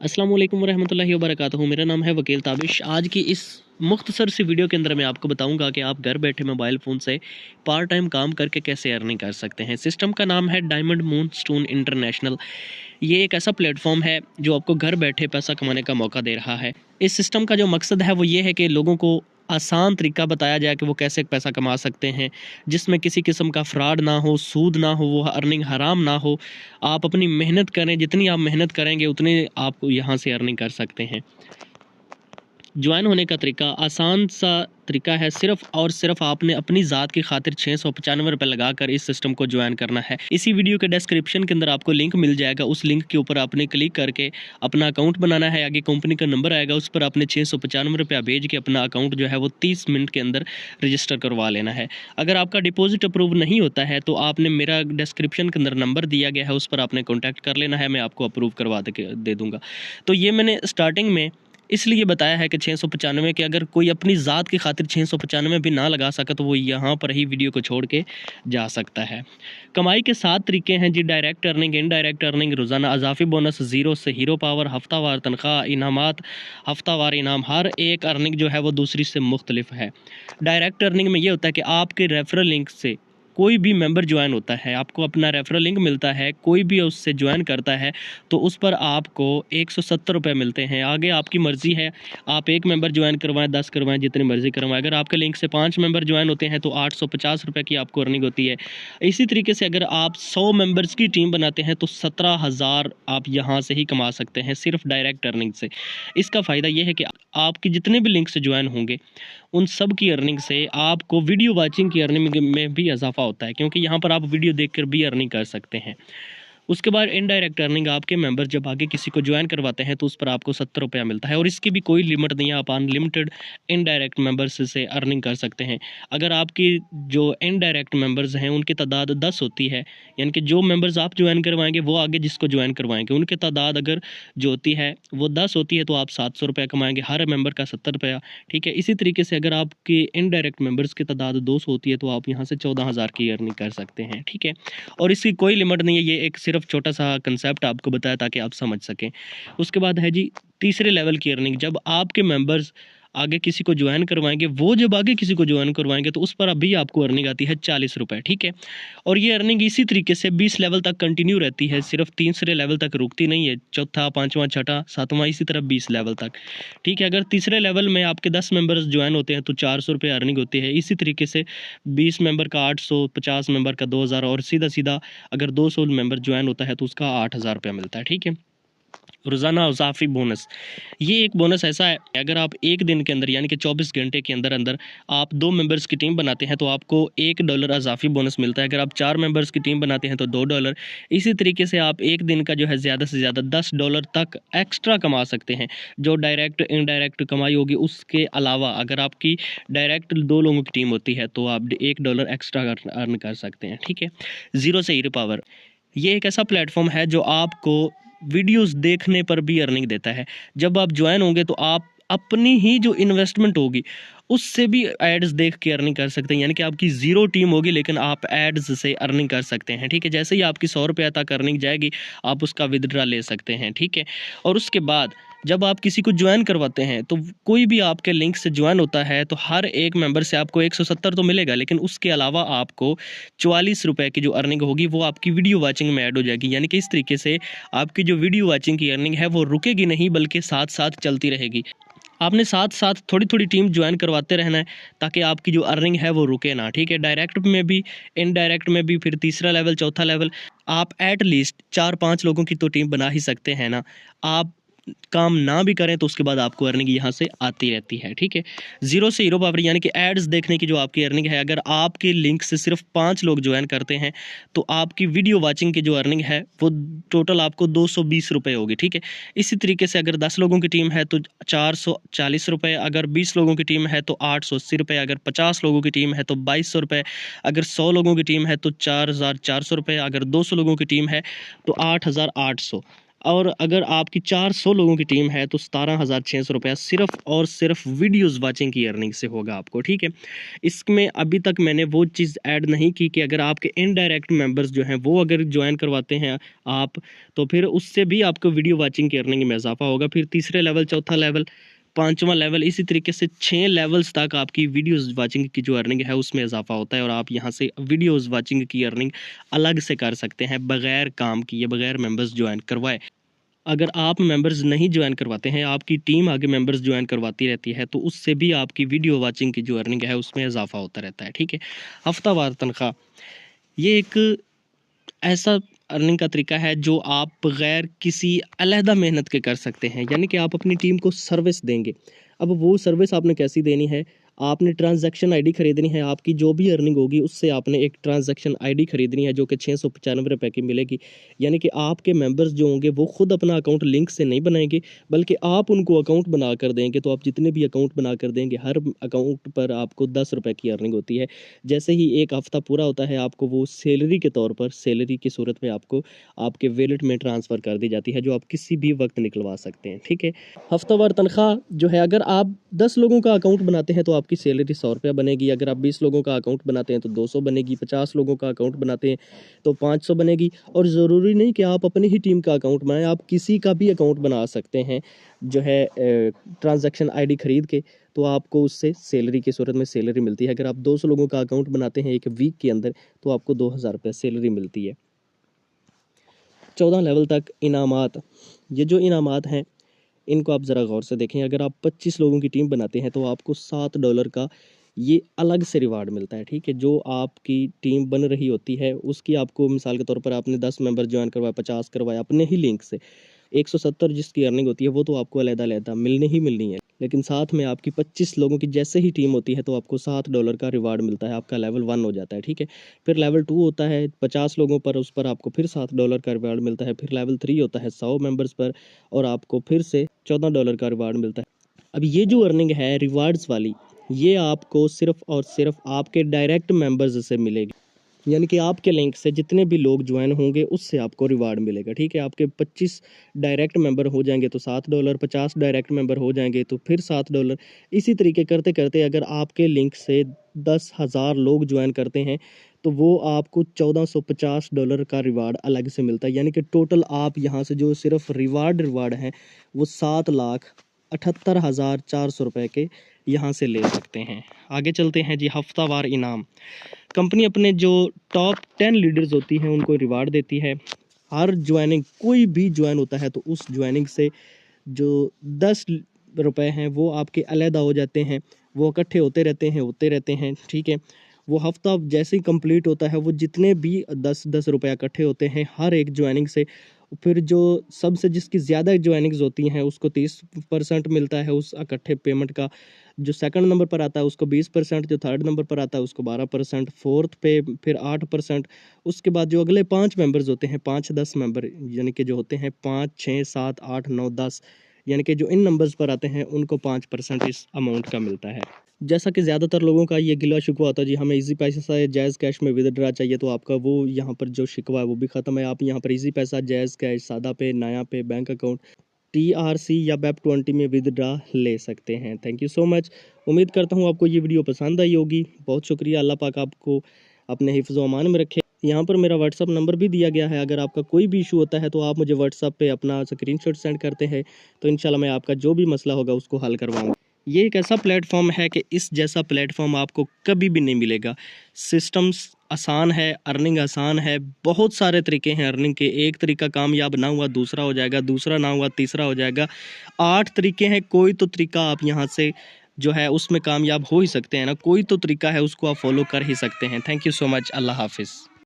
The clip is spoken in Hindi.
अस्सलाम वालेकुम रहमतुल्लाहि व बरकातहू। मेरा नाम है वकील ताबिश। आज की इस मुख्तसर सी वीडियो के अंदर मैं आपको बताऊंगा कि आप घर बैठे मोबाइल फ़ोन से पार्ट टाइम काम करके कैसे अर्निंग कर सकते हैं। सिस्टम का नाम है डायमंड मून स्टोन इंटरनेशनल। ये एक ऐसा प्लेटफॉर्म है जो आपको घर बैठे पैसा कमाने का मौका दे रहा है। इस सिस्टम का जो मकसद है वो ये है कि लोगों को आसान तरीका बताया जाए कि वो कैसे पैसा कमा सकते हैं, जिसमें किसी किस्म का फ्रॉड ना हो, सूद ना हो, वो अर्निंग हराम ना हो। आप अपनी मेहनत करें, जितनी आप मेहनत करेंगे उतनी आप यहाँ से अर्निंग कर सकते हैं। ज्वाइन होने का तरीका आसान सा तरीका है। सिर्फ और सिर्फ आपने अपनी ज़ात की खातिर 695 रुपये लगाकर इस सिस्टम को ज्वाइन करना है। इसी वीडियो के डिस्क्रिप्शन के अंदर आपको लिंक मिल जाएगा। उस लिंक के ऊपर आपने क्लिक करके अपना अकाउंट बनाना है। आगे कंपनी का नंबर आएगा, उस पर आपने 695 रुपया भेज के अपना अकाउंट जो है वो 30 मिनट के अंदर रजिस्टर करवा लेना है। अगर आपका डिपॉजिट अप्रूव नहीं होता है तो आपने मेरा डिस्क्रिप्शन के अंदर नंबर दिया गया है, उस पर आपने कॉन्टैक्ट कर लेना है। मैं आपको अप्रूव करवा दे दूँगा। तो ये मैंने स्टार्टिंग में इसलिए बताया है कि 695 के अगर कोई अपनी ज़ात की खातिर 695 भी ना लगा सका तो वो यहाँ पर ही वीडियो को छोड़ के जा सकता है। कमाई के 7 तरीके हैं जी। डायरेक्ट अर्निंग, इनडायरेक्ट अर्निंग, रोज़ाना अजाफी बोनस, ज़ीरो से हीरो पावर, हफ्तावार तनख्वाह, इनामात, हफ्तावार इनाम। हर एक अर्निंग जो है वो दूसरी से मुख्तलिफ है। डायरेक्ट अर्निंग में ये होता है कि आपके रेफरल लिंक से कोई भी मेंबर ज्वाइन होता है, आपको अपना रेफरल लिंक मिलता है, कोई भी उससे ज्वाइन करता है तो उस पर आपको 170 रुपये मिलते हैं। आगे आपकी मर्ज़ी है, आप एक मेंबर ज्वाइन करवाएं, 10 करवाएं, जितनी मर्ज़ी करवाएं। अगर आपके लिंक से 5 मेंबर ज्वाइन होते हैं तो 850 रुपये की आपको अर्निंग होती है। इसी तरीके से अगर आप 100 मेंबर्स की टीम बनाते हैं तो 17,000 आप यहाँ से ही कमा सकते हैं सिर्फ डायरेक्ट अर्निंग से। इसका फ़ायदा ये है कि आपके जितने भी लिंक से ज्वाइन होंगे उन सब की अर्निंग से आपको वीडियो वाचिंग की अर्निंग में भी इजाफा होता है, क्योंकि यहाँ पर आप वीडियो देखकर भी अर्निंग कर सकते हैं। उसके बाद इनडायरेक्ट अर्निंग, आपके मेंबर जब आगे किसी को ज्वाइन करवाते हैं तो उस पर आपको 70 रुपया मिलता है और इसकी भी कोई लिमिट नहीं है। आप अनलिमिटेड इनडायरेक्ट मेंबर्स से अर्निंग कर सकते हैं। अगर आपकी जो इनडायरेक्ट मेंबर्स हैं उनकी तादाद 10 होती है, यानी कि जो मेंबर्स आप ज्वाइन करवाएंगे वो आगे जिसको ज्वाइन करवाएंगे, उनकी तादाद अगर जो होती है वो 10 होती है तो आप 700 रुपया कमाएंगे, हर मेंबर का 70 रुपया। ठीक है। इसी तरीके से अगर आपकी इनडायरेक्ट मेंबर्स की तादाद 200 होती है तो आप यहाँ से 14,000 की अर्निंग कर सकते हैं। ठीक है। और इसकी कोई लिमिट नहीं है, ये एक सिर्फ छोटा सा कंसेप्ट आपको बताया ताकि आप समझ सकें। उसके बाद है जी तीसरे लेवल की अर्निंग। जब आपके मेंबर्स आगे किसी को ज्वाइन करवाएंगे, वो जब आगे किसी को ज्वाइन करवाएंगे तो उस पर अभी आपको अर्निंग आती है 40 रुपये। ठीक है। और ये अर्निंग इसी तरीके से 20 लेवल तक कंटिन्यू रहती है, सिर्फ तीसरे लेवल तक रुकती नहीं है। चौथा, पाँचवा, छठा, सातवां, इसी तरह 20 लेवल तक। ठीक है। अगर तीसरे लेवल में आपके 10 मेंबर्स ज्वाइन होते हैं तो 400 रुपये अर्निंग होती है। इसी तरीके से 20 मेंबर का 800, 50 मेंबर का 2,000 और सीधा सीधा अगर 200 मेंबर ज्वाइन होता है तो उसका 8,000 रुपया मिलता है। ठीक है। रोज़ाना अज़ाफ़ी बोनस, ये एक बोनस ऐसा है, अगर आप एक दिन के अंदर यानी कि 24 घंटे के अंदर अंदर आप 2 मेंबर्स की टीम बनाते हैं तो आपको $1 अज़ाफ़ी बोनस मिलता है। अगर आप 4 मेंबर्स की टीम बनाते हैं तो $2। इसी तरीके से आप एक दिन का जो है ज़्यादा से ज़्यादा $10 तक एक्स्ट्रा कमा सकते हैं। जो डायरेक्ट इनडायरेक्ट कमाई होगी उसके अलावा अगर आपकी डायरेक्ट 2 लोगों की टीम होती है तो आप $1 एक्स्ट्रा अर्न कर सकते हैं। ठीक है। ज़ीरो से हीरो पावर, ये एक ऐसा प्लेटफॉर्म है जो आपको वीडियोस देखने पर भी अर्निंग देता है। जब आप ज्वाइन होंगे तो आप अपनी ही जो इन्वेस्टमेंट होगी उससे भी एड्स देख के अर्निंग कर सकते हैं, यानी कि आपकी ज़ीरो टीम होगी लेकिन आप एड्स से अर्निंग कर सकते हैं। ठीक है। जैसे ही आपकी 100 रुपये तक अर्निंग जाएगी आप उसका विदड्रा ले सकते हैं। ठीक है। और उसके बाद जब आप किसी को ज्वाइन करवाते हैं तो कोई भी आपके लिंक से ज्वाइन होता है तो हर एक मेंबर से आपको 170 तो मिलेगा, लेकिन उसके अलावा आपको 44 रुपये की जो अर्निंग होगी वो आपकी वीडियो वाचिंग में ऐड हो जाएगी। यानी कि इस तरीके से आपकी जो वीडियो वाचिंग की अर्निंग है वो रुकेगी नहीं बल्कि साथ साथ चलती रहेगी। आपने साथ साथ थोड़ी थोड़ी टीम ज्वाइन करवाते रहना है ताकि आपकी जो अर्निंग है वो रुके ना। ठीक है। डायरेक्ट में भी, इनडायरेक्ट में भी, फिर तीसरा लेवल, चौथा लेवल, आप एट लीस्ट 4-5 लोगों की तो टीम बना ही सकते हैं ना। आप काम ना भी करें तो उसके बाद आपको अर्निंग यहाँ से आती रहती है। ठीक है। ज़ीरो से हीरो पावर यानी कि एड्स देखने की जो आपकी अर्निंग है, अगर आपके लिंक से सिर्फ 5 लोग ज्वाइन करते हैं तो आपकी वीडियो वाचिंग की जो अर्निंग है वो टोटल आपको 220 रुपये होगी। ठीक है। इसी तरीके से अगर 10 लोगों की टीम है तो 440 रुपये, अगर 20 लोगों की टीम है तो 880 रुपये, अगर 50 लोगों की टीम है तो 2200 रुपये, अगर 100 लोगों की टीम है तो 4,400 रुपये, अगर 200 लोगों की टीम है तो 8,800। और अगर आपकी 400 लोगों की टीम है तो 17,600 रुपया सिर्फ और सिर्फ वीडियोस वाचिंग की अर्निंग से होगा आपको, ठीक है। इसमें अभी तक मैंने वो चीज़ ऐड नहीं की कि अगर आपके इनडायरेक्ट मेंबर्स जो हैं वो अगर ज्वाइन करवाते हैं आप, तो फिर उससे भी आपको वीडियो वाचिंग की अर्निंग में इजाफा होगा। फिर तीसरे लेवल, चौथा लेवल, पाँचवा लेवल, इसी तरीके से 6 लेवल्स तक आपकी वीडियोस वाचिंग की जो अर्निंग है उसमें इजाफा होता है, और आप यहाँ से वीडियोस वाचिंग की अर्निंग अलग से कर सकते हैं बगैर काम किए, बगैर मेंबर्स ज्वाइन करवाए। अगर आप मेंबर्स नहीं ज्वाइन करवाते हैं, आपकी टीम आगे मेंबर्स ज्वाइन करवाती रहती है, तो उससे भी आपकी वीडियो वाचिंग की जो अर्निंग है उसमें इजाफा होता रहता है, ठीक है। हफ्तावार तनख्वाह, ये एक ऐसा अर्निंग का तरीका है जो आप बगैर किसी अलहदा मेहनत के कर सकते हैं, यानी कि आप अपनी टीम को सर्विस देंगे। अब वो सर्विस आपने कैसी देनी है, आपने ट्रांजैक्शन आईडी खरीदनी है, आपकी जो भी अर्निंग होगी उससे आपने एक ट्रांजैक्शन आईडी खरीदनी है जो कि 695 रुपये की मिलेगी। यानी कि आपके मेंबर्स जो होंगे वो खुद अपना अकाउंट लिंक से नहीं बनाएंगे, बल्कि आप उनको अकाउंट बना कर देंगे। तो आप जितने भी अकाउंट बना कर देंगे, हर अकाउंट पर आपको 10 रुपये की अर्निंग होती है। जैसे ही एक हफ़्ता पूरा होता है, आपको वो सैलरी के तौर पर, सैलरी की सूरत में आपको आपके वॉलेट में ट्रांसफ़र कर दी जाती है, जो आप किसी भी वक्त निकलवा सकते हैं, ठीक है। हफ्तावार तनख्वाह जो है, अगर आप 10 लोगों का अकाउंट बनाते हैं तो आपकी सैलरी 100 रुपया बनेगी। अगर आप 20 लोगों का अकाउंट बनाते हैं तो 200 बनेगी। 50 लोगों का अकाउंट बनाते हैं तो 500 बनेगी। और ज़रूरी नहीं कि आप अपनी ही टीम का अकाउंट बनाएं, आप किसी का भी अकाउंट बना सकते हैं जो है ट्रांजैक्शन आईडी खरीद के। तो आपको उससे सैलरी की सूरत में सैलरी मिलती है। अगर आप 200 लोगों का अकाउंट बनाते हैं एक वीक के अंदर तो आपको 2000 रुपये सैलरी मिलती है। 14 लेवल तक इनामात, ये जो इनामात हैं इनको आप ज़रा गौर से देखें। अगर आप 25 लोगों की टीम बनाते हैं तो आपको $7 का ये अलग से रिवार्ड मिलता है, ठीक है। जो आपकी टीम बन रही होती है उसकी आपको, मिसाल के तौर पर आपने 10 मेंबर ज्वाइन करवाया, 50 करवाया अपने ही लिंक से, 170 जिसकी अर्निंग होती है वो तो आपको अलग-अलग मिलनी ही मिलनी है। लेकिन साथ में आपकी 25 लोगों की जैसे ही टीम होती है तो आपको $7 का रिवार्ड मिलता है, आपका लेवल 1 हो जाता है, ठीक है। फिर लेवल 2 होता है 50 लोगों पर, उस पर आपको फिर $7 का रिवार्ड मिलता है। फिर लेवल 3 होता है 100 मेंबर्स पर और आपको फिर से $14 का रिवार्ड मिलता है। अब ये जो अर्निंग है रिवार्ड्स वाली, ये आपको सिर्फ और सिर्फ आपके डायरेक्ट मेंबर्स से मिलेगी। यानी कि आपके लिंक से जितने भी लोग ज्वाइन होंगे उससे आपको रिवार्ड मिलेगा, ठीक है। आपके 25 डायरेक्ट मेंबर हो जाएंगे तो $7, 50 डायरेक्ट मेंबर हो जाएंगे तो फिर $7। इसी तरीके करते करते अगर आपके लिंक से 10,000 लोग ज्वाइन करते हैं तो वो आपको $1450 का रिवार्ड अलग से मिलता है। यानी कि टोटल आप यहाँ से जो सिर्फ रिवार्ड हैं वो 7,78,400 रुपये के यहाँ से ले सकते हैं। आगे चलते हैं जी, हफ्तावार इनाम। कंपनी अपने जो टॉप 10 लीडर्स होती हैं उनको रिवार्ड देती है। हर ज्वाइनिंग, कोई भी ज्वाइन होता है तो उस ज्वाइनिंग से जो 10 रुपए हैं वो आपके अलहदा हो जाते हैं, वो इकट्ठे होते रहते हैं, ठीक है। वो हफ्ता जैसे ही कंप्लीट होता है वो जितने भी 10-10 रुपये इकट्ठे होते हैं हर एक ज्वाइनिंग से, फिर जो सबसे जिसकी ज़्यादा ज्वाइनिंग्स होती हैं उसको 30% मिलता है उस इकट्ठे पेमेंट का। जो सेकंड नंबर पर आता है उसको 20%, जो थर्ड नंबर पर आता है उसको 12%, फोर्थ पे फिर 8%। उसके बाद जो अगले 5 मेंबर्स होते हैं, 5-10 मेंबर, यानी कि जो होते हैं 5, 6, 7, 8, 9, 10, यानी कि जो इन नंबर्स पर आते हैं उनको 5% इस अमाउंट का मिलता है। जैसा कि ज़्यादातर लोगों का ये गिला शिकवा होता है जी, हमें इजी पैसा से जायज़ कैश में विदड्रा चाहिए, तो आपका वो यहाँ पर जो शिकवा है वो भी ख़त्म है। आप यहाँ पर इजी पैसा, जायज़ कैश, सादा पे, नया पे, बैंक अकाउंट, TRC या BEP20 में विदड्रा ले सकते हैं। Thank you so much. उम्मीद करता हूँ आपको ये वीडियो पसंद आई होगी। बहुत शुक्रिया। अल्लाह पाक आपको अपने हिफ्ज़ व अमान में रखे। यहाँ पर मेरा व्हाट्सअप नंबर भी दिया गया है। अगर आपका कोई भी इशू होता है तो आप मुझे व्हाट्सअप पे अपना स्क्रीनशॉट सेंड करते हैं, तो इंशाल्लाह मैं आपका जो भी मसला होगा उसको हल करवाऊँगा। ये एक ऐसा प्लेटफॉर्म है कि इस जैसा प्लेटफॉर्म आपको कभी भी नहीं मिलेगा। सिस्टम्स आसान है, अर्निंग आसान है, बहुत सारे तरीके हैं अर्निंग के। एक तरीका कामयाब ना हुआ दूसरा हो जाएगा, दूसरा ना हुआ तीसरा हो जाएगा। 8 तरीके हैं, कोई तो तरीका आप यहाँ से जो है उसमें कामयाब हो ही सकते हैं ना, कोई तो तरीका है उसको आप फॉलो कर ही सकते हैं। Thank you so much. Allah हाफिज़।